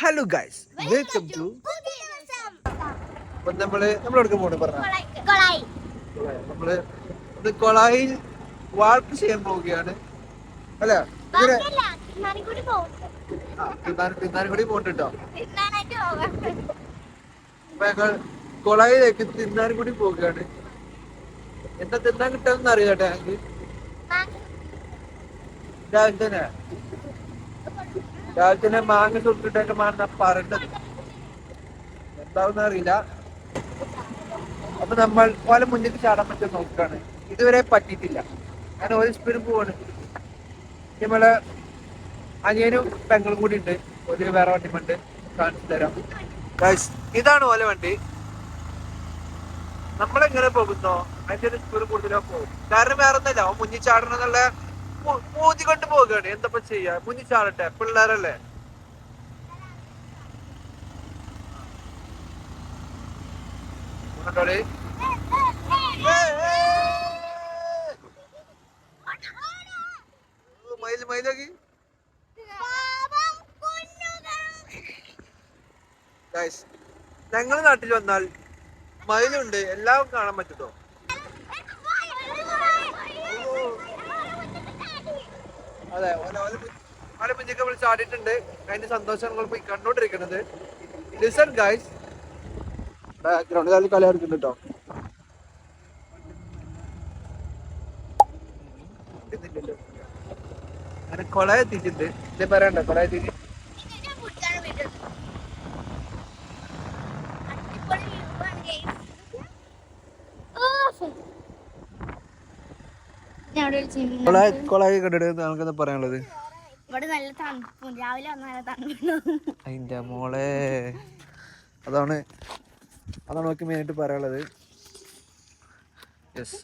Hello guys, welcome to നമ്മളെടുക്കാൻ പോണ പറഞ്ഞ നമ്മള് ഇത് കൊളായിൽ വാൾക്ക് ചെയ്യാൻ പോവുകയാണ് അല്ലെ. തിന്നാനും കൂടി പോണ്ടിട്ടോ. അപ്പൊ ഞങ്ങൾ കൊളായിലേക്ക് തിന്നാനും കൂടി പോവുകയാണ്. എന്താ തിന്നാൻ കിട്ടാന്ന് അറിയാട്ടെ ഞങ്ങൾക്ക്. രാവിലെ തന്നെ മാങ്ങ സുട്ടിട്ടൊക്കെ പറഞ്ഞത് എന്താവുന്ന അറിയില്ല. അപ്പൊ നമ്മൾ പല മുന്നിൽ ചാടാൻ പറ്റും നോക്കാണ്. ഇതുവരെ പറ്റിയിട്ടില്ല. ഞാൻ ഒരു സ്പീഡ് പോവാണ്. നമ്മളെ അനിയനും പെങ്ങളും കൂടി ഉണ്ട്. ഒരു വേറെ വണ്ടിമുണ്ട്, കാണിച്ചു തരാം. ഇതാണ് ഓല വണ്ടി. നമ്മളെങ്ങനെ പോകുന്നോ അതിന്റെ ഒരു സ്പീഡ് കൂടുതലോ പോകും. കാരണം വേറെ ഒന്നല്ല, മുന്നിൽ ചാടണം എന്നുള്ള മൂതി കൊണ്ട് പോവുകയാണ്. എന്തപ്പോ ചെയ്യാ, മുന്നിൽ ചാടട്ടെ, പിള്ളേരല്ലേ. മയിലാക്കി ഞങ്ങളുടെ നാട്ടിൽ വന്നാൽ മയിലുണ്ട്, എല്ലാം കാണാൻ പറ്റുട്ടോ. അതെ, ഓല മുന്നൊക്കെ വിളിച്ച് ചാടിയിട്ടുണ്ട്. അതിന്റെ സന്തോഷം നമ്മൾ പോയി കണ്ടോണ്ടിരിക്കുന്നത്. ലിസൺ ഗൈസ്, ബാക്ക്ഗ്രൗണ്ട് കളി കളിയാടുന്നുണ്ട് കേട്ടോ. അങ്ങനെ കൊളായ എത്തിയിട്ടുണ്ട്. ഇതേ പറയണ്ട കൊളായ എത്തിയിട്ട് കൊളായി കണ്ടിട്ട് നമുക്കെന്താ പറയാനുള്ളത്? അതിന്റെ മോളെ അതാണ് നമുക്ക് മെയിനായിട്ട് പറയാനുള്ളത്. യെസ്,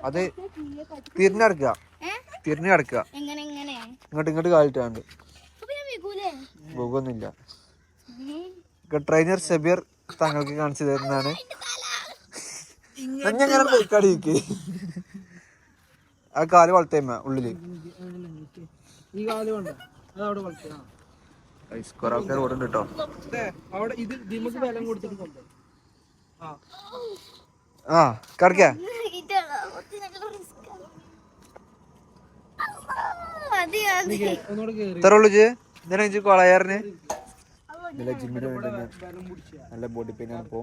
അത് തിരിഞ്ഞടക്കുക ഇങ്ങോട്ട് കാലിട്ടാണ്ട് പോകുന്നില്ല. ട്രെയിനർ ഷബീർ താങ്കൾക്ക് കാണിച്ചു തരുന്നതാണ്. ഞങ്ങനെ പോയിക്കാടിക്ക് ആ കാല് വളർത്തേമ്മ ഉള്ളില് കുറെ ആൾക്കാർ ഓടുന്നുണ്ട് കേട്ടോ. ആ കടക്ക കൊളയാറിന് ജിമ്മിന് വേണ്ടി നല്ല ബോഡി പെയിൻ ആണ്. ഇപ്പോ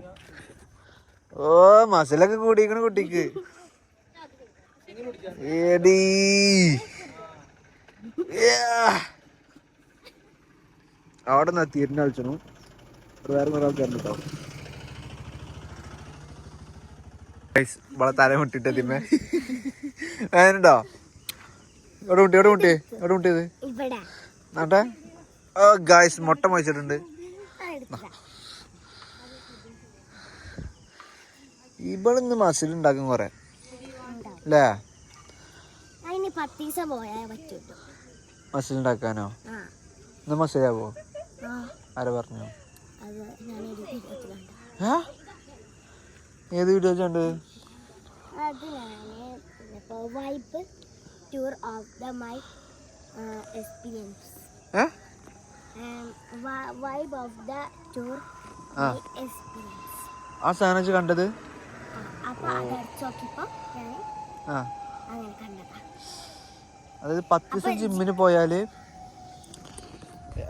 മസിലൊക്കെ കൂടിക്കണ കുട്ടിക്ക്. അവിടെ നിന്ന് തീരിനെ കളിച്ചു. വേറെ കുറെ ആൾക്കാരുണ്ട് കേട്ടോ. തല മുട്ടിട്ട് തിമ്മേ വേനുണ്ടോ? എവിടെ മുട്ടിയത് നാട്ടെ. ഗായ്സ് മുട്ട മോയിച്ചിട്ടുണ്ട്. ഇവളിന്ന് മസിൽ ഉണ്ടാക്കും കൊറേ അല്ലേ? മസിൽ ഉണ്ടാക്കാനോ? ഇന്ന് മസിലാവോ? ആരാ പറഞ്ഞു? ഏത് വീഡിയോ കണ്ട്? ആ സാധനം കണ്ടത്? അതായത് 10 ദിവസം ജിമ്മിന് പോയാല്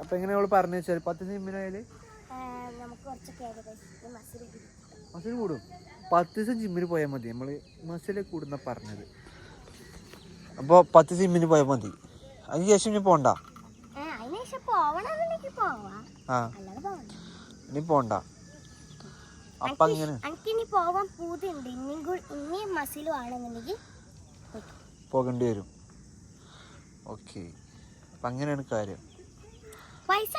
അപ്പൊ എങ്ങനെ അവള് പറഞ്ഞു വെച്ചാൽ 10 ദിവസം ജിമ്മിന് പോയാല് മസിൽ കൂടും. 10 ദിവസം ജിമ്മിന് പോയാൽ മതി. നമ്മള് മസിൽ കൂടുന്ന പറഞ്ഞത്. അപ്പൊ 10 ദിവസം ജിമ്മിന് പോയാൽ മതി. അതിന് ശേഷം ഇനി പോണ്ട. ഇനി പോണ്ട. അപ്പൊ അങ്ങനെ പോകേണ്ടി വരും. ഓക്കെ, അപ്പൊ അങ്ങനെയാണ് കാര്യം. പൈസ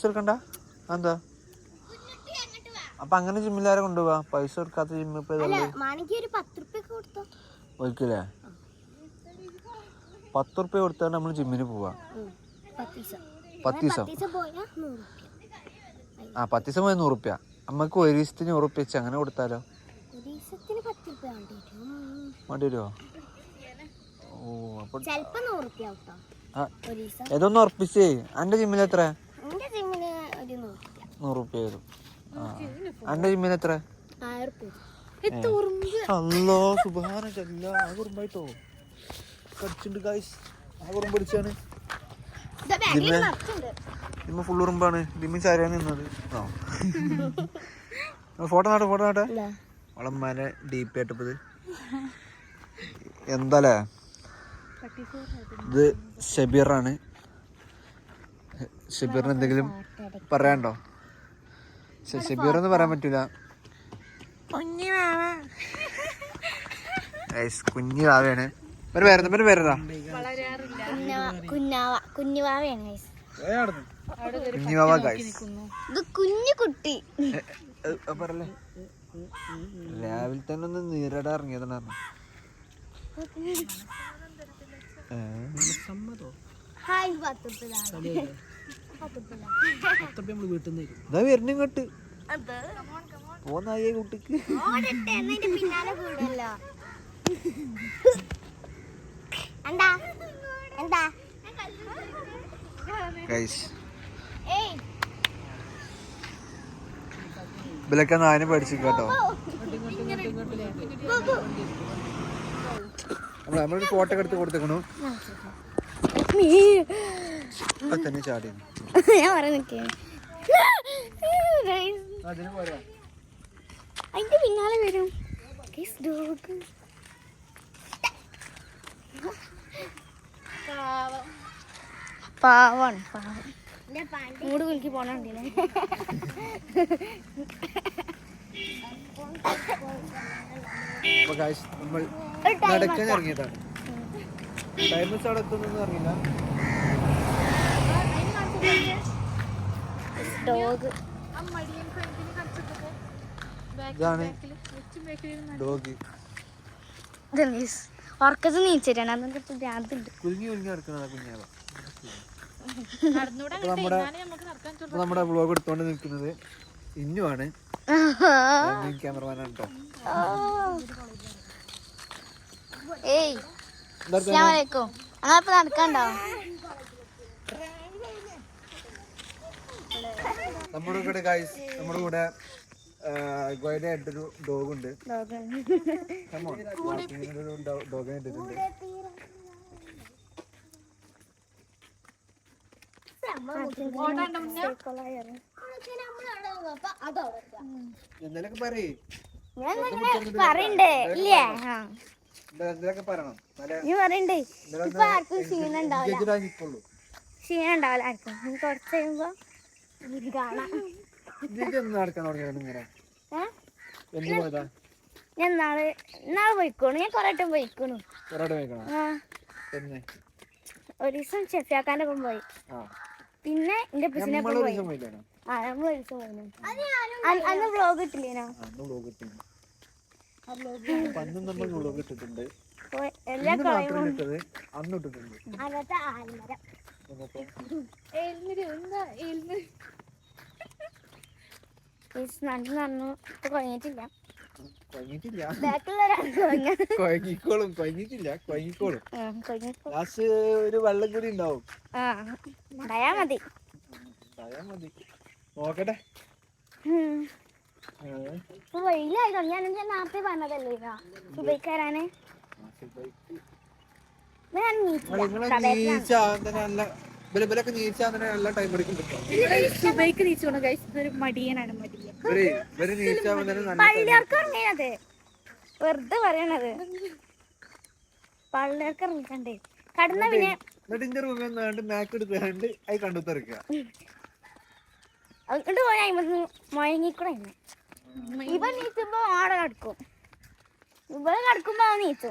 എടുക്കണ്ട എന്താ? അപ്പൊ അങ്ങനെ ജിമ്മിലാരെ കൊണ്ടുപോവാ? പൈസ കൊടുക്കാത്ത ജിമ്മിൽ ഒരിക്കലേ 10 ഉറുപ്പ്യ കൊടുത്താണ് നമ്മൾ ജിമ്മിന് പോവാ. 10 ദിവസം 10 ദിവസം പോയി 100 ഉറുപ്പ്യ. നമ്മക്ക് ഒരു ദിവസത്തിന് 100 ഉറുപ്പ്യ വെച്ച് അങ്ങനെ കൊടുത്താലോ? വേണ്ടി വരുമോ? ഓ അപ്പൊ ഏതൊന്നും ഉറപ്പിച്ചേ. എന്റെ ജിമ്മിൽ എത്ര? 100 റുപ്യ വരും. എന്റെ ജിമ്മിൽ എത്ര? 1000. അല്ലോ സുബ്ഹാനല്ലാഹ്. ആകെ ഉറുമ്പായിട്ടോ കടിച്ചിട്ടുണ്ട് ഗൈസ്. ആകെ ഉറുമ്പ് പിടിച്ചാണ്. ജിമ്മ ഫുൾ ഉറുമ്പാണ്. ജിമ്മി ചാരിയാണ് നിന്നത്. ഫോട്ടോ നാട്ടെ വളമ്മനെ ഡീപ്പ് ആയിട്ടപ്പത് എന്താലേ. ഇത് ഷബീറാണ്. ഷബീറിന് എന്തെങ്കിലും പറയാണ്ടോ? ഷബീറൊന്നും പറയാൻ പറ്റൂല. കുഞ്ഞു വാവയാണ്. പേരെന്താ? കുഞ്ഞുവാവ ഗൈസ്. കുഞ്ഞു കുട്ടി പറല്ലേ. രാവിലെ തന്നെ ഒന്ന് നീരട ഇറങ്ങിയതാണ്. ഇതാ വരുന്ന ഇങ്ങോട്ട് പോന്നായേ കുട്ടിക്ക്. ഇവലൊക്കെ നായനെ പഠിച്ചു കേട്ടോ. നമ്മളൊരു ഫോട്ടോ എടുത്ത് കൊടുത്തേക്കണു. തന്നെ ചാടി അതിന്റെ പിന്നാലെ വരും. പാവാണ് മൂട് കുലുക്കി പോണുണ്ടല്ലേ. നമ്മൾ നടക്കാൻ ഇറങ്ങിയതാണ്. ടൈമസ് അവിടെ എത്തുന്നൊന്നും അറിയില്ല. ഇതാണ് ഡോഗ്. ഉറക്കത്ത് നീച്ചിട്ടാണ്. അതൊക്കെ ഭ്രാന്തുണ്ട്. കുലുങ്ങി നടക്കുന്നതാ കുഞ്ഞാവ. നമ്മുടെ വ്ലോഗ് എടുത്തോണ്ട് നിൽക്കുന്നത് ഇന്നുമാണ്. ക്യാമറമാനാണ് കേട്ടോ. നടക്കണ്ടോ? നമ്മുടെ കൂടെ ഗൈസ്, നമ്മുടെ കൂടെ ഗോയിഡായിട്ടൊരു ഡോഗ് ഉണ്ട്. ഡോഗിനെ ഇട്ടിട്ടുണ്ട്. എന്തെങ്കിലൊക്കെ പറയേ. പറയണ്ടേ ഇല്ലേ? എന്തെങ്കിലൊക്കെ പറയണം. ക്ഷീണം ഉണ്ടാവില്ല ആർക്കും. കുറച്ച് കഴിയുമ്പോ കാണാം. ഞാൻ നാളെ പോയിക്കോണു. ഞാൻ കൊറേ വട്ടം പോയിക്കോണു. ഒരു ദിവസം ഷെഫിയാക്കാന്റെ ഒപ്പം പോയി. പിന്നെ എന്റെ പിസിനെ ഒപ്പം പോയി. നമ്മൾ ഒരു ദിവസം പോയി. അന്ന് വ്ലോഗ് ഇട്ടില്ലേനോ? അന്നത്തെ ആൽമരം നടന്നു കഴിഞ്ഞിട്ടില്ല. ഒരു വെള്ളം കൂടി ഉണ്ടാവും. മതി നോക്കട്ടെ. വെയിലായിട്ടോ. ഞാൻ നേരത്തെ പറഞ്ഞതല്ലേ സുബൈക്കാരാണ്. മടിയനാണ്. പള്ളിയർക്കറങ്ങിയത് വെറുതെ പറയണത്. പള്ളിയർക്ക് ഇറങ്ങിക്കണ്ടേ കടന്ന പിന്നെ അങ്ങോട്ട് പോയാൽ മുഴങ്ങിക്കൂടെ. ഇവ നീച്ചുമ്പോ ആടെ കിടക്കും. ഇവിടെ കിടക്കുമ്പോ നീച്ചു.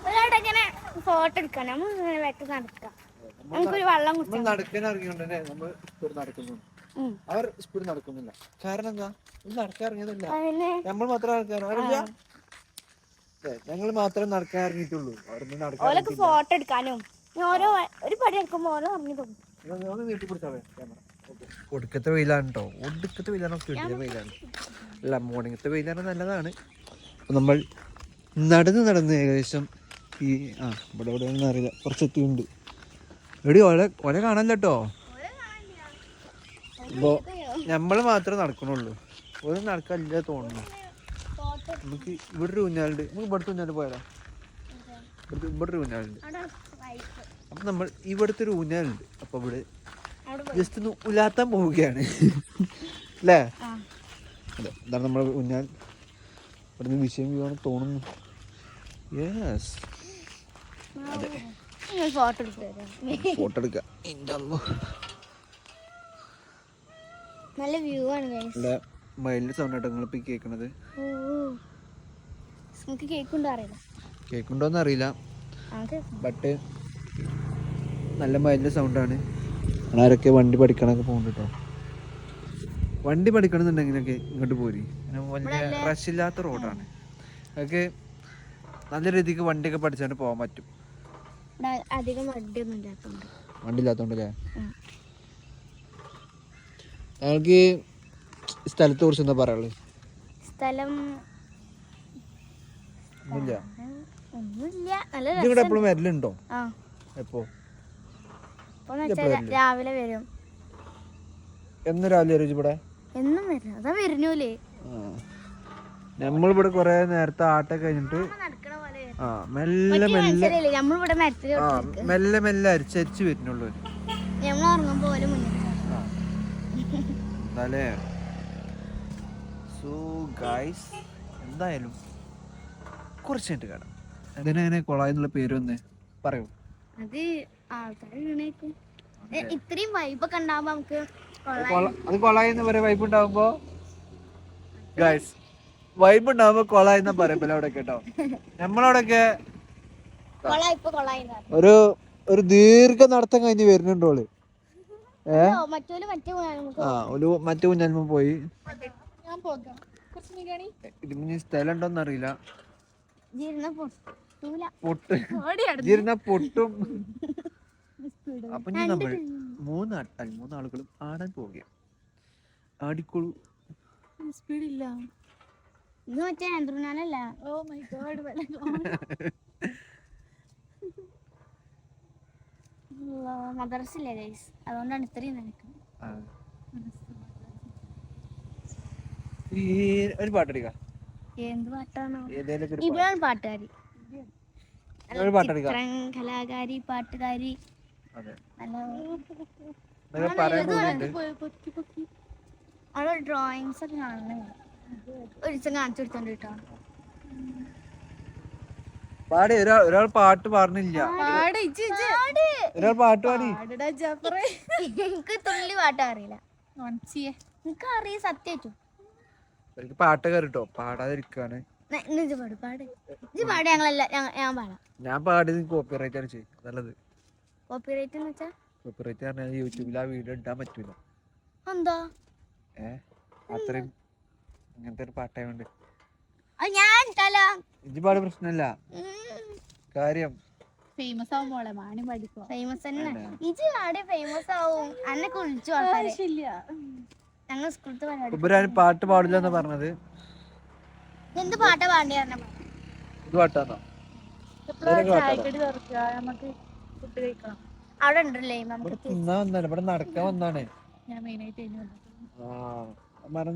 ഒരാടെ ഇങ്ങനെ ഫോട്ടോ എടുക്കാം. നമ്മൾ ഇങ്ങനെ വെട്ട് നടക്കാം. നമുക്കൊരു വെള്ളം നടക്കാൻ ഇറങ്ങിയോണ്ട് അവർ സ്പീഡ് നടക്കുന്നില്ല. കാരണം എന്താ? നടക്കാൻ ഇറങ്ങിയതല്ല, നമ്മൾ മാത്രം നടക്കാറില്ല. ഞങ്ങൾ മാത്രമേ നടക്കാൻ ഇറങ്ങിയിട്ടുള്ളൂ. ഓലൊക്കെ ഫോട്ടോ എടുക്കാനും ഓരോ ഒരു പടി എടുക്കുമ്പോ ഓരോ ഇറങ്ങി പോകും. ഒടുക്കത്തെ വെയിലാണ് കേട്ടോ. ഒടുക്കത്തെ വെയിലാണ്. വെയിലാണ്. അല്ല മോർണിംഗത്തെ വെയിലാണ് നല്ലതാണ്. അപ്പം നമ്മൾ നടന്ന് ഏകദേശം ഈ ഇവിടെ ഇവിടെ ഒന്നും അറിയില്ല, കുറച്ചെത്തിയുണ്ട്. എടി ഒല കാണാനില്ല കേട്ടോ. അപ്പോൾ നമ്മൾ മാത്രമേ നടക്കണുള്ളൂ, ഒരു നടക്കാനില്ല തോന്നുന്നു. നമുക്ക് ഇവിടെ ഒരു ഊഞ്ഞാലുണ്ട്, നമുക്ക് ഇവിടുത്തെ ഊഞ്ഞാൽ പോയാലോ? ഇവിടെ ഒരു ഊഞ്ഞാലുണ്ട്. അപ്പം നമ്മൾ ഇവിടുത്തെ ഒരു ഊഞ്ഞാലുണ്ട്, അപ്പോൾ ഇവിടെ ജസ്റ്റ് ഒന്ന് ഉലാത്താൻ പോവുകയാണ് അല്ലേ? അതെ, എന്താണ് നമ്മൾ ഊഞ്ഞാൽ ഇവിടുന്ന് വിഷയം വീഴാണ് തോന്നുന്നു. യെസ്, അതെ, ഫോട്ടോ എടുക്കാം. നല്ല വ്യൂ ആണ്. മയിലിന്റെ സൗണ്ട് ആട്ടോ നിങ്ങളിപ്പോ കേൾക്കണത്. കേക്കുണ്ടോന്ന് അറിയില്ല, ബട്ട് നല്ല മയിലിന്റെ സൗണ്ടാണ്. ആരൊക്കെ വണ്ടി പഠിക്കണൊക്കെ പോകുന്നുണ്ട് കേട്ടോ. വണ്ടി പഠിക്കണമെന്നുണ്ടെങ്കിലൊക്കെ ഇങ്ങോട്ട് പോരി, വലിയ റഷ് ഇല്ലാത്ത റോഡാണ്. അതൊക്കെ നല്ല രീതിക്ക് വണ്ടിയൊക്കെ പഠിച്ചാണ്ട് പോകാൻ പറ്റും. വണ്ടി ഇല്ലാത്തോണ്ടല്ലേ? ഞങ്ങൾക്ക് സ്ഥലത്തെ കുറിച്ച് എന്താ പറയാനുള്ളത്? സ്ഥലം ഇവിടെ എപ്പോഴും വരലുണ്ടോ? എപ്പോ? രാവിലെ വരും. എന്ന് രാവിലെ വരും ഇവിടെ? എന്നും വരും. അതാ വരുന്നൂലേ. നമ്മളിവിടെ കൊറേ നേരത്തെ ആട്ടൊക്കെ കഴിഞ്ഞിട്ട് മെല്ലെ മെല്ലെ അരിച്ചരിച്ച് വരുന്നുള്ളൂ. എന്നാലേ സോ ഗൈസ്, എന്തായാലും കുറച്ച് കഴിഞ്ഞിട്ട് കാണാം. ഇതിനെങ്ങനെ കൊളായി എന്നുള്ള പേര് വന്നേ പറയൂ. അത് ഇത്രയും വൈബൊക്കെ ഉണ്ടാവുമ്പോ നമുക്ക് അത് കൊളായി എന്ന് പറയാ. വൈബ് ഉണ്ടാവുമ്പോ ഗൈസ്, വൈബ് ഉണ്ടാവുമ്പോ കൊളായി എന്നാ പറയുമ്പോ അവിടെ കേട്ടോ. നമ്മളവിടൊക്കെ ഒരു ദീർഘ നടത്തം കഴിഞ്ഞ് വരുന്നുണ്ടോള്. മറ്റേ കുഞ്ഞാൽമ പോയി. ഇതിന് സ്ഥലം ഉണ്ടോന്ന് അറിയില്ല. പൊട്ടും. അപ്പൊ നമ്മൾ മൂന്നാളുകളും ആടാൻ പോവുകയാണ്. ആടിക്കോളൂ. സ്പീഡില്ല. ഇത് മറ്റേ ആൻഡ്രൂനാനല്ല. ഓ മൈ ഗോഡ്, മദ്രസില്ലേ ഗൈസ്, അതുകൊണ്ടാണ് ഇത്രയും നടക്കുന്നത്. ഒരു പാട്ടടിക്കാം. എന്ത് പാട്ടാണോ? ഇവളാണ് പാട്ടുകാരി, കലാകാരി, പാട്ടുകാരി. അവളെ ഡ്രോയിങ്സ് ഒക്കെ കാണുന്നേ. ഒരു ദിവസം കാണിച്ചു കൊടുത്തോണ്ട് കേട്ടോ. പാടി ഒരാൾ പാട്ട് പാടുന്നില്ല. ഒരാൾ പാട്ട് പാടി. എനിക്ക് തുള്ളി പാട്ട് അറിയില്ല. എനിക്ക് അറിയ സത്യായിട്ടു. എനിക്ക് പാട്ടൊക്കെ കേട്ടോ, പാടാതിരിക്കാണ്. ഞാൻ പാടി കോപ്പിറൈറ്റ് ആണ് ചെയ്യും നല്ലത്. കോപ്പിറൈറ്റ് എന്ന് വെച്ചാ കോപ്പിറൈറ്റ് പറഞ്ഞാൽ യൂട്യൂബിൽ ആ വീഡിയോ ഇടാൻ പറ്റൂല. എന്താ? അത്രയും അങ്ങനത്തെ ഒരു പാട്ടായോണ്ട് ഇജ്ജ് പാട് പ്രശ്നമില്ല. കാര്യം ഫേമസ് ആവും മോളെ, മാണി പഠിക്കും. ഫേമസ് തന്നെ ഇജ്ജ് പാടി ഫേമസ് ആവും. അന്നൊക്കെ വിളിച്ചു ആവശ്യമില്ല. ഞങ്ങൾ സ്കൂളത്തെ പരിപാടി പാട്ട് പാടില്ല എന്നാ പറഞ്ഞത്. എന്ത് പാട്ടാ പാണ്ടി പറഞ്ഞ? ഇത് പാട്ടാണോ? അവിടെ ഉണ്ടല്ലേ ഇവിടെ നടക്കാൻ വന്നാണ്.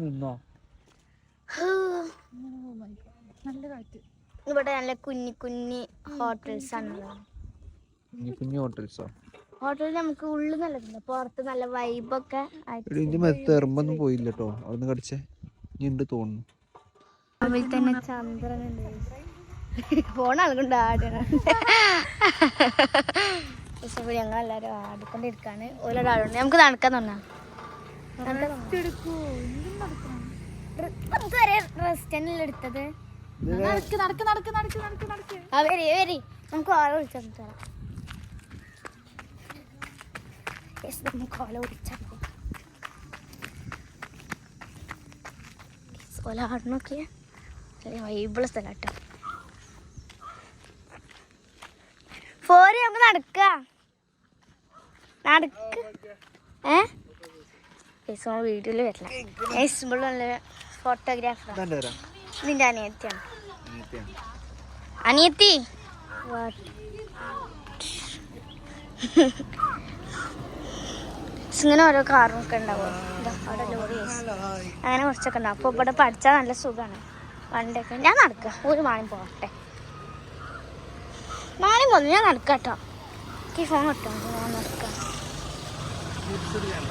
നിന്നോ? ഇവിടെ നല്ല കുഞ്ഞി കുഞ്ഞി ഹോട്ടൽസ് ആണ്. കുഞ്ഞു ഹോട്ടൽസോ? ഹോട്ടലിൽ നമുക്ക് ഉള്ളിൽ നല്ലതുണ്ട്, പുറത്ത് നല്ല വൈബൊക്കെ. തെറുമ്പൊന്നും പോയില്ല കേട്ടോ, അവിടുന്ന് കടിച്ചേ ഉണ്ട് തോന്നുന്നു. അതിൽ തന്നെ ചന്ദ്രനുണ്ട്. ഫോൺ ആളുകൊണ്ട് ആടണം. ഞങ്ങൾ എല്ലാവരും ആടിക്കൊണ്ടിരിക്കാണ്. ഓരോരാളുണ്ട്. നമുക്ക് നടക്കാൻ തോന്നാ. റെസ്റ്റെടുത്തത് നമുക്ക് ഓല വിളിച്ചാൽ നമുക്ക് ഓല വിളിച്ചാൽ ഓല ആടണൊക്കെ വൈബിള സ്ഥലട്ടോ. ഫോര് നമുക്ക് നടക്ക വീഡിയോയില് വരില്ല. നല്ല ഫോട്ടോഗ്രാഫർ. ഇതെന്താ പേരാ? ഇതിന്റെ അനിയത്തിയാണ്. അനിയത്തിയാണ്. അനിയത്തി ഇങ്ങനെ ഓരോ കാറും ഒക്കെ ഉണ്ടാവും. അവിടെ ലോറി അങ്ങനെ കുറച്ചൊക്കെ ഉണ്ടാവും. അപ്പോൾ ഇവിടെ പഠിച്ചാൽ നല്ല സുഖമാണ്. വണ്ടിയൊക്കെ ഞാൻ നടക്കുക. ഒരു മാണി പോകട്ടെ. മാണി പോന്നു ഞാൻ നടക്കാട്ടോ. എനിക്ക് ഫോൺ കിട്ടും. ഞാൻ നടക്കാം.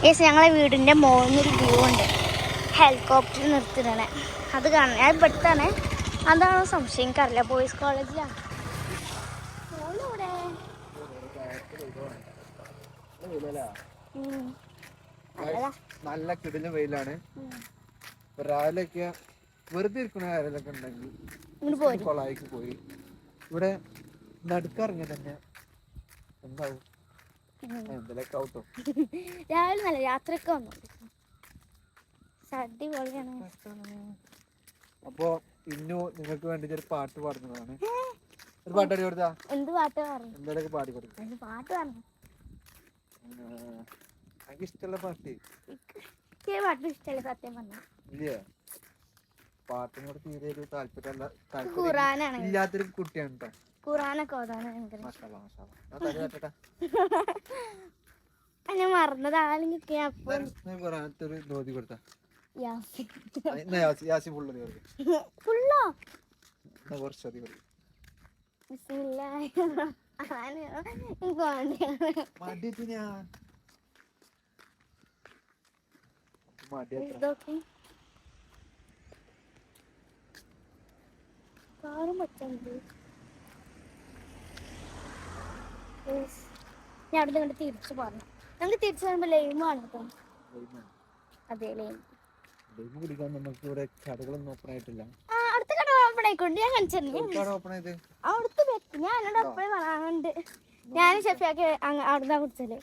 യെസ്, ഞങ്ങളെ വീടിൻ്റെ മുകളിൽ വ്യൂ ഉണ്ട്. ഹെലികോപ്റ്റർ നിർത്തിടണേ അത് കാണാൻ. ഞാൻ ഇവിടുത്താണ്. അതാണോ സംശയം എനിക്കറിയില്ല. ബോയ്സ് കോളേജിലാണ്. നല്ല കിടിലും വെയിലാണ്. രാവിലെയൊക്കെ വെറുതെ ഇരിക്കുന്ന കാര്യങ്ങളൊക്കെ ഉണ്ടെങ്കിൽ കൊളായിക്ക് പോയി ഇവിടെ നടുക്കിറങ്ങിയ തന്നെ എന്താവും എന്തെങ്കിലുമൊക്കെ ഔട്ടോ. രാവിലെ നല്ല യാത്രയൊക്കെ വന്നു. അടിപൊളിയാണ്. അപ്പൊ ഇന്നു നിങ്ങൾക്ക് വേണ്ടി ഒരു പാട്ട് പാടുന്നതാണ്. ഒരു പാട്ട് പാടി കൊടുത്താ? എന്ത് പാട്ട് പറഞ്ഞു? എന്തെങ്കിലുമൊക്കെ പാടി കൊടുക്കും. പാട്ട് പറഞ്ഞു. എനിക്ക് ഇഷ്ടമുള്ള പാട്ട്. പാട്ട് ഇഷ്ടമല്ല സത്യം പറഞ്ഞ. ഇല്ല, പാട്ടിനോട് തീരെ ഒരു താല്പര്യം ഖുറാനാണ്. ഇല്ലാത്തൊരു കുട്ടിയാണ് കേട്ടോ. ഖുറാനൊക്കെ ഓതാനാണ് ഭയങ്കര ഞാൻ മറന്നത്. ആരെങ്കിലും നോതി കൊടുത്താ ഫുള്ളോ കുറച്ചതി ഞാൻ അവിടെ കണ്ട് തിരിച്ചു പറഞ്ഞു. നമുക്ക് തിരിച്ചു വരുമ്പോ ലൈമാണ് കേട്ടോ. അതെ ലൈം കുടിക്കാൻ നമുക്ക് ഇവിടെ കടകളൊന്നും ഓപ്പൺ ആയിട്ടില്ല. അടുത്ത കട ഓപ്പൺ ആയിക്കൊണ്ട് ഞാൻ കാണിച്ചു. അവിടുത്തെ വ്യക്തി ഞാൻ എന്നോട് എപ്പോഴും പറയാനുണ്ട്. ഞാൻ ഷെഫിയാക്കി അവിടുന്ന് കുടിച്ചത്.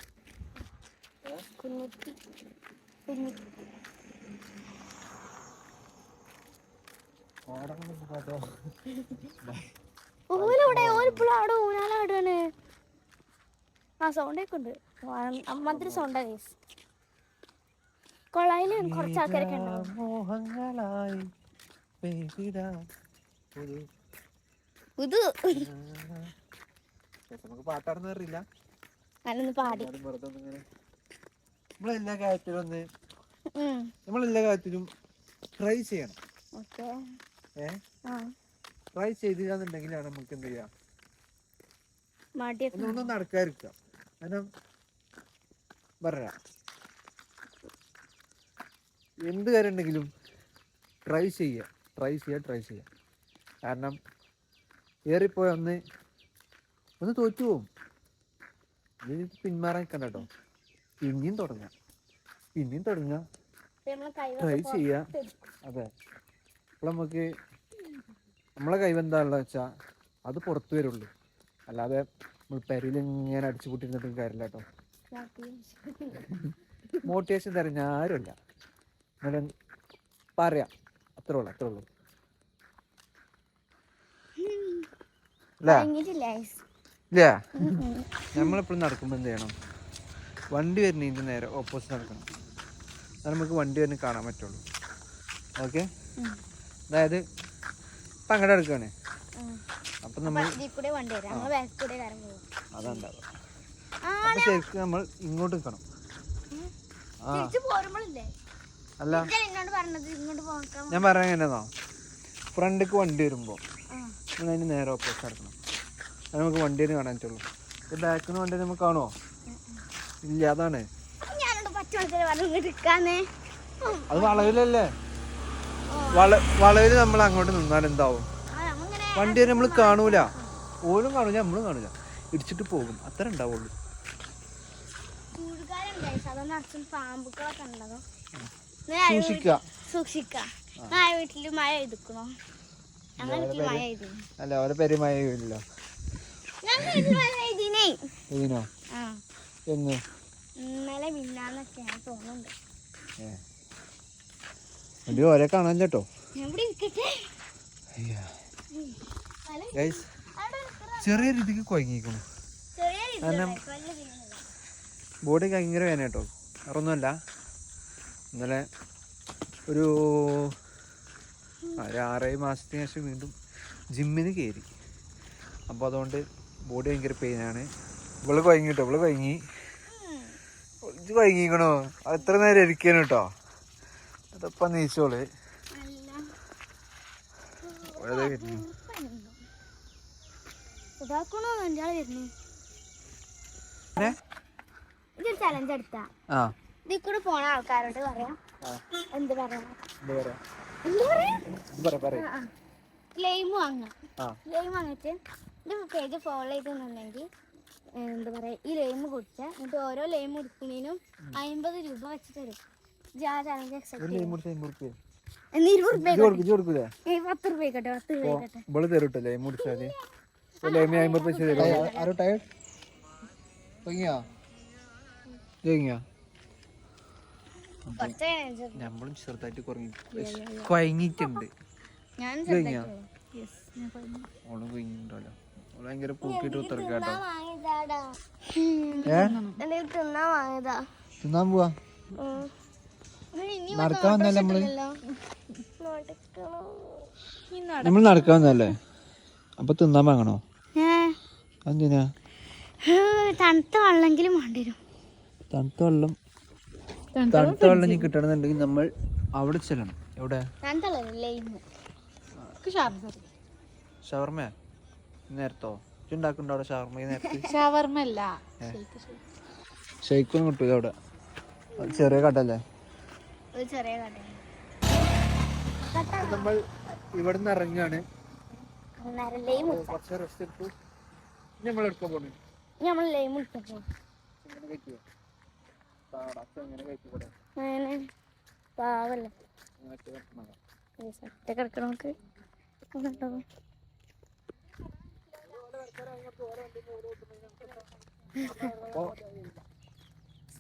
ഓലിവിടെ ഓലിപ്പോഴും അവിടെ ഊനാലാടുകയാണ്. ആ സൗണ്ടൊക്കെ ഉണ്ട്. അമ്മത്തിരി സൗണ്ടാ കേസ്. കൊളായില് കുറച്ച് ആൾക്കാരൊക്കെ ഉണ്ടാവും. പാട്ടാടുന്ന അറിയില്ല. ഞാനൊന്ന് പാടി. നമ്മളെല്ലാ കാര്യത്തിലും ട്രൈ ചെയ്യണം. ട്രൈ ചെയ്തില്ലാന്നുണ്ടെങ്കിലാണ് നമുക്ക് എന്ത് ചെയ്യാം ഒന്നും നടക്കാതിരിക്കുക. കാരണം പറയാ എന്ത് കാര്യം ഉണ്ടെങ്കിലും ട്രൈ ചെയ്യുക. കാരണം ഏറിപ്പോയ ഒന്ന് തോറ്റു പോവും. പിന്മാറാൻ നിൽക്കണ്ട കേട്ടോ. പിന്നെയും തുടങ്ങുക ട്രൈ ചെയ്യുക. അതെ, അപ്പോൾ നമുക്ക് നമ്മളെ കൈവെന്താണെന്ന് വെച്ചാൽ അത് പുറത്തു വരുള്ളൂ. അല്ലാതെ നമ്മൾ പെരയിൽ ഇങ്ങനെ അടിച്ചു കൂട്ടിരുന്നിട്ടും കാര്യമില്ല കേട്ടോ. മോട്ടിവേഷൻ തരുന്ന ആരുമല്ല. പറയാം, അത്രേ ഉള്ളൂ. ഇല്ല, നമ്മളെപ്പോഴും നടക്കുമ്പോൾ എന്ത് ചെയ്യണം? വണ്ടി വരുന്നതിൻ്റെ നേരെ ഓപ്പോസിറ്റ് നടക്കണം. എന്നാൽ നമുക്ക് വണ്ടി വരുന്ന കാണാൻ പറ്റുള്ളൂ. ഓക്കെ, അതായത് ഇപ്പം അങ്ങോട്ട് എടുക്കുകയാണ്. അപ്പം നമ്മൾ അതുണ്ടാവുക. അപ്പം ശരിക്കും നമ്മൾ ഇങ്ങോട്ട് നിൽക്കണം. അല്ല, ഞാൻ പറയാൻ എങ്ങനെയാണോ, ഫ്രണ്ടിക്ക് വണ്ടി വരുമ്പോൾ നമ്മൾ അതിന് നേരെ ഓപ്പോസിറ്റ് നടക്കണം. അത് നമുക്ക് വണ്ടി കാണാൻ പറ്റുള്ളൂ. ബാക്കിൽ നിന്ന് വണ്ടി നമുക്ക് കാണുമോ? ഇല്ല, അതാണ്. അത് വളവിലല്ലേ. വളവില് നമ്മൾ അങ്ങോട്ട് നിന്നാൽ എന്താവും? വണ്ടി നമ്മൾ കാണൂല, ഓലും കാണൂല, നമ്മളും കാണൂല, ഇടിച്ചിട്ട് പോകും. അത്ര ഉണ്ടാവുള്ളൂ. അല്ല, ഓരോ പേര് മഴ പെയ്യില്ലല്ലോ. ഇതിനോ എന്ന് ഓരോ കാണാൻ കേട്ടോ. ചെറിയ രീതിക്ക് കുഴങ്ങിക്കുന്നു. കാരണം ബോഡി ഭയങ്കര വേന കേട്ടോ. വേറൊന്നുമല്ല, ഇന്നലെ ഒരു ഒരു 6-7 മാസത്തിന് ശേഷം വീണ്ടും ജിമ്മിന് കയറി. അപ്പോൾ അതുകൊണ്ട് ബോഡി ഭയങ്കര പെയിനാണ്. ഇവള് കുഴങ്ങി കേട്ടോ, ഇവള് കുഴങ്ങി കുഴങ്ങിക്കണോ? എത്ര നേരം ഇരിക്കാണ് കേട്ടോ. അതപ്പം നീച്ചോള് ഇതൊരു ചലഞ്ച് എടുത്താ ഇതിൽ കൂടെ പോണ ആൾക്കാരോട് പറയാം. എന്ത് പറയാ ലൈം വാങ്ങാം. ലൈം വാങ്ങിട്ട് ഇത് പേജ് ഫോളോ ചെയ്തെന്നുണ്ടെങ്കിൽ എന്താ പറയാ, ഈ ലൈം കുടിച്ചാൽ എന്നിട്ട് ഓരോ ലൈം കുടിക്കുന്നതിനും 50 രൂപ വെച്ച് തരും. ചലഞ്ച് അക്സെപ്റ്റ് ചെയ്യും. 20 രൂപ 10 രൂപ ആയിക്കോട്ടെ, 10 രൂപ ആയിക്കോട്ടെ. നമ്മളും ചെറുതായിട്ട് കുഴങ്ങിട്ടുണ്ട്. ഓള് കുഴങ്ങിണ്ടല്ലോ. ഓള് ഭയങ്കര പൂക്കിട്ട് ഉത്തരക്കാട്ടോ. തിന്നാൻ പോവാ. നടക്കാൻ വന്നല്ലേ നമ്മൾ നടക്കാൻ വന്നല്ലേ. അപ്പൊ തിന്നാൻ വാങ്ങണോ? എന്തിനാ? തണുത്ത വെള്ളമെങ്കിലും വേണ്ടി വരും. തണുത്ത വെള്ളം ഇനി കിട്ടണമെന്നുണ്ടെങ്കിൽ നമ്മൾ അവിടെ ചെല്ലണം. എവിടെ? ഷവർമ നേരത്തോ ഉണ്ടാക്കുന്നുണ്ടോ അവിടെ? ഷവർമ നേരത്തെ ഷെയ്ക്കൊന്നും കിട്ടൂല അവിടെ. ചെറിയ കടല്ലേ. നമ്മൾ ഇവിടുന്ന് ഇറങ്ങാണ്. കുറച്ച് റെസ്റ്റ് എടുത്തു. നമ്മൾ എടുക്കാൻ പോണേ. പാവല്ലേ കിടക്കണോക്ക്.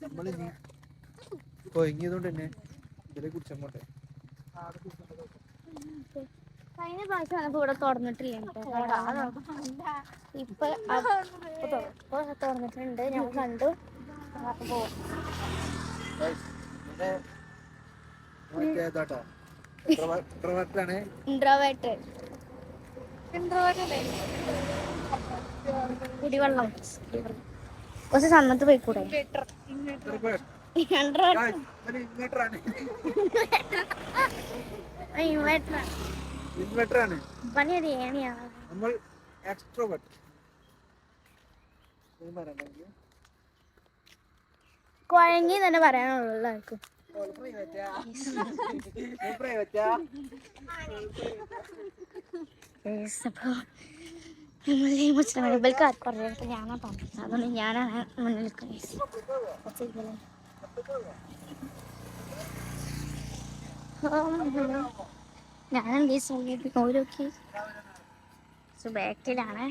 നമ്മളിനി കൊയങ്ങിയതുകൊണ്ട് തന്നെ ഇതിലെ കുടിച്ചാൽ പോട്ടെ. കഴിഞ്ഞ പ്രാവശ്യം ഇവിടെ തുറന്നിട്ടില്ല. ഇപ്പൊ തുറന്നിട്ടുണ്ട്. ഞാൻ കണ്ടു. കുടിവെള്ളം കുറച്ച് സന്നത്ത് പോയിക്കൂടെ? കുഴങ്ങി തന്നെ പറയാനുള്ളൂ എല്ലാവർക്കും. ഞാനാ പറഞ്ഞത്, അതുകൊണ്ട് ഞാനാണ് മുന്നിൽ നിൽക്കുന്നത്. ഞാനെന്ത് സമയത്ത് ഓരോക്കി ബാക്കിലാണ്.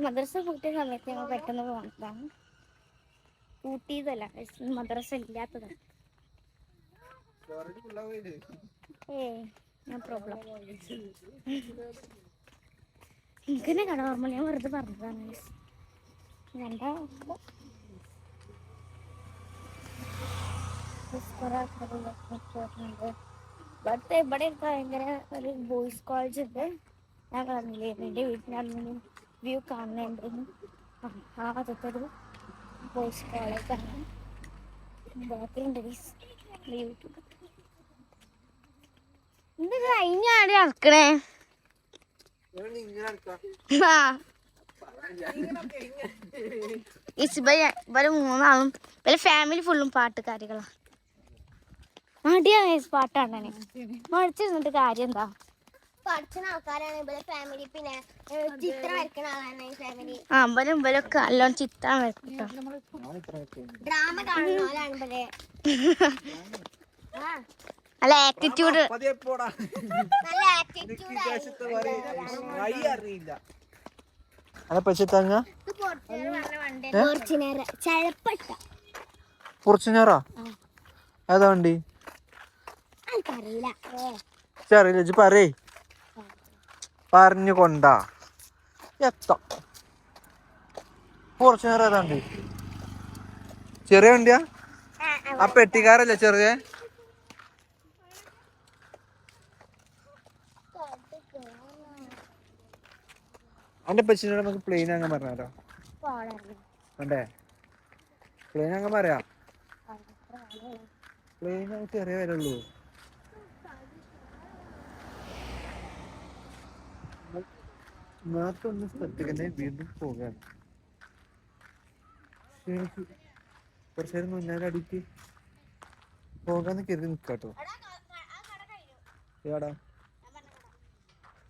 മദ്രസ കൂട്ടിയ സമയത്ത് ഞങ്ങൾ പെട്ടെന്ന് പോകണതാണ്. കൂട്ടിയതല്ല, മദ്രസ ഇല്ലാത്തതാണ്. പ്രോബ്ലം എനിക്കെന്നെ കട ഓർമ്മ. ഞാൻ വെറുതെ പറഞ്ഞതാണ്. ഇവിടുത്തെ ഇവിടെ ഭയങ്കര ഒരു ബോയ്സ് കോളേജ് ഉണ്ട്. ഞാൻ പറഞ്ഞില്ലേ എൻ്റെ വീട്ടിലാണെങ്കിലും വ്യൂ കാണുന്നുണ്ടെന്ന്. അതൊരു ബോയ്സ് കോളേജാണ്. ബാക്കിലുണ്ട് യൂട്യൂബ്. എന്ത് കഴിഞ്ഞാടി നടക്കണേ? ഇവര് മൂന്നാളും ഇവരെ ഫാമിലി ഫുള്ളും പാട്ടുകാരികളാ. മടിയാ പാട്ടാണ്. മടിച്ചിരുന്നിട്ട് കാര്യം എന്താ? പഠിക്കുന്ന ആൾക്കാരാണ് ഇവരെ ഫാമിലി. പിന്നെ ചിത്രം വരക്കുന്ന ആളാണ് ഈ ഫാമിലി. ഇവരൊക്കെ നല്ലോണം ചിത്രം വരക്കും. ഡ്രാമ കാണുന്നവരാണ് ഇവരെ. നല്ല ആറ്റിറ്റ്യൂഡ്. നല്ല ആറ്റിറ്റ്യൂഡ്. ഫോർച്യൂണറാ? ഏതാ വണ്ടി? അറിയില്ല. പറയേ പറഞ്ഞു കൊണ്ടാ എത്താം. ഫോർച്യൂണർ ഏതാണ്ട് ചെറിയ വണ്ടിയാ ആ പെട്ടിക്കാരല്ലേ ചെറിയ അവന്റെ പച്ചിനോട് നമുക്ക് പ്ലെയിൻ അങ്ങ് പറഞ്ഞാലോ വേണ്ടേ പ്ലെയിൻ അങ്ങ് പറയാം പ്ലെയിൻ നമുക്ക് ചെറിയ വരുള്ളൂ നാട്ടൊന്ന് സ്ഥലത്തേക്ക് തന്നെ വീണ്ടും പോകാൻ കുറച്ചു നേരം മുന്നേ അടിക്ക് പോകാന്ന് കരുതി നിക്കാട്ടോ ഏടാ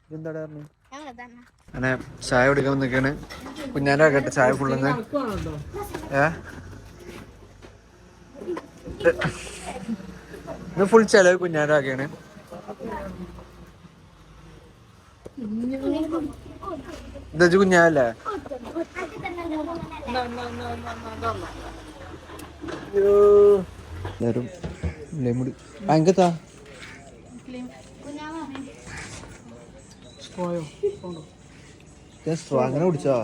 ഇതെന്താടാ പറഞ്ഞു അങ്ങനെ ചായ കുടിക്കാൻ നിൽക്കാണ് കുഞ്ഞാൻ്റെ ആക്കട്ടെ ചായ ഫുള്ളെന്ന് ഇത് ഫുൾ ചെലവ് കുഞ്ഞാൻ്റെ ആക്കെയാണ് എന്താ കുഞ്ഞാല്ലേ എല്ലാരും ലെമുടി ഭയങ്കര സ്ട്രോ അങ്ങനെ കുടിച്ചോ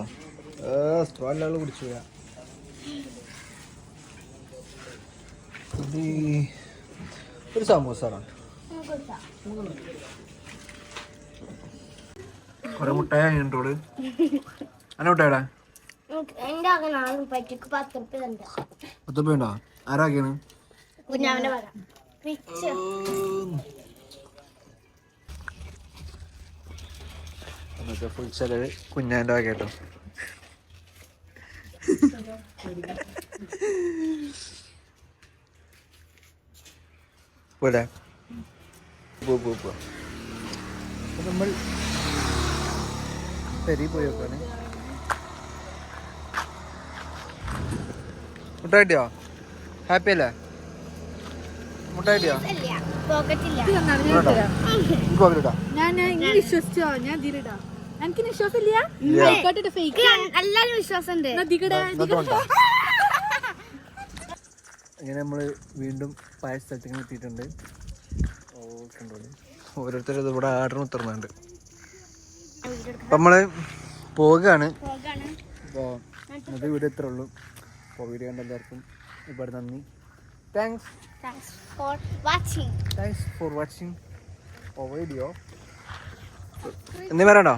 സ്ട്രോ അല്ലാതെ കുടിച്ചു ഒരു സമൂസ കൊറേ മുട്ടായ കഴിഞ്ഞിട്ടോള് അന്നെ മുട്ടായടാ 10 രൂപ ഉണ്ടോ ആരാക്കിയാണ് എന്നൊക്കെ ഫുൾ ചെലവ് കുഞ്ഞാൻ്റെ ആകേട്ടോ പോടെ നമ്മൾ പെരി പോയി നോക്കാണ് മുട്ട കിട്ടിയോ ഹാപ്പി അല്ലേ മുട്ട കിട്ടിയോ അങ്ങനെ നമ്മള് വീണ്ടും പഴയ സ്ഥലത്തേക്ക് എത്തിയിട്ടുണ്ട് ഓരോരുത്തരും ഇവിടെ ആർഡർ ഉത്തർന്നുണ്ട് അപ്പൊ നമ്മള് പോവുകയാണ് അപ്പോൾ അത് വീഡിയോ ഇത്രേ ഉള്ളൂ അപ്പോൾ വീഡിയോ കണ്ട എല്ലാവർക്കും ഒരുപാട് നന്ദി താങ്ക്സ് ഫോർ വാച്ചിങ് വീഡിയോ എന്നീ പറയണ്ടോ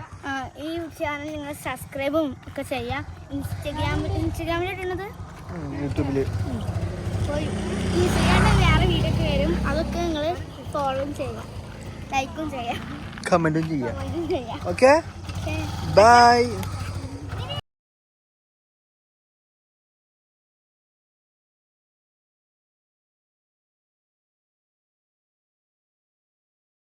ഈ ചാനൽ നിങ്ങൾ സബ്സ്ക്രൈബും ഒക്കെ ചെയ്യാം ഇൻസ്റ്റഗ്രാമിലിടുന്നത് യൂട്യൂബില് ഇൻസ്റ്റഗ്രാമിൽ വേറെ വീഡിയോ ഒക്കെ വരും അതൊക്കെ നിങ്ങൾ ഫോളോയും ചെയ്യാം ലൈക്കും ചെയ്യാം കമന്റും ചെയ്യാം ഓക്കെ ബൈ